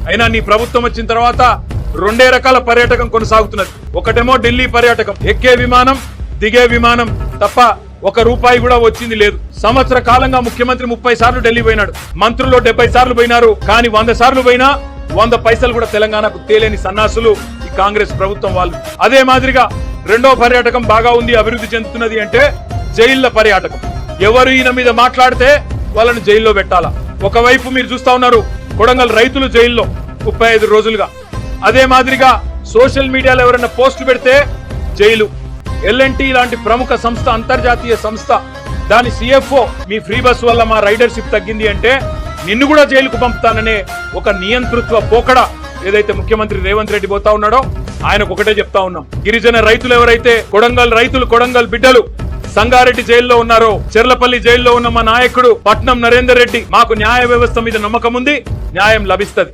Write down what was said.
అయినా నీ ప్రభుత్వం వచ్చిన తర్వాత రెండే రకాల పర్యాటకం కొనసాగుతున్నది. ఒకటేమో ఢిల్లీ పర్యాటకం, ఎక్కే విమానం దిగే విమానం తప్ప ఒక రూపాయి కూడా వచ్చింది లేదు. సంవత్సర కాలంగా ముఖ్యమంత్రి 30 సార్లు ఢిల్లీ పోయినాడు, మంత్రులు 70 సార్లు పోయినారు. కానీ 100 సార్లు పోయినా 100 పైసలు కూడా తెలంగాణకు తేలేని సన్నాసులు ఈ కాంగ్రెస్ ప్రభుత్వం వాళ్ళు. అదే మాదిరిగా రెండో పర్యాటకం బాగా ఉంది, అభివృద్ధి చెందుతున్నది అంటే జైళ్ల పర్యాటకం. ఎవరు ఈయన మీద మాట్లాడితే వాళ్ళని జైల్లో పెట్టాలా. ఒకవైపు మీరు చూస్తా ఉన్నారు కొడంగల్ రైతులు జైల్లో 35 రోజులుగా. అదే మాదిరిగా సోషల్ మీడియాలో ఎవరైనా పోస్టులు పెడితే జైలు. L&T లాంటి ప్రముఖ సంస్థ, అంతర్జాతీయ సంస్థ, దాని CFO మీ ఫ్రీ బస్ వల్ల మా రైడర్షిప్ తగ్గింది అంటే నిన్ను కూడా జైలుకు పంపుతాననే ఒక నియంతృత్వ పోకడ ఏదైతే ముఖ్యమంత్రి రేవంత్ రెడ్డి పోతా ఉన్నాడో ఆయనకు ఒకటే చెప్తా ఉన్నాం. గిరిజన రైతులు ఎవరైతే కొడంగల్ రైతులు, కొడంగల్ బిడ్డలు సంగారెడ్డి జైల్లో ఉన్నారో, చెర్లపల్లి జైల్లో ఉన్న మా నాయకుడు పట్నం నరేందర్ రెడ్డి, మాకు న్యాయ వ్యవస్థ మీద నమ్మకం ఉంది, న్యాయం లభిస్తది.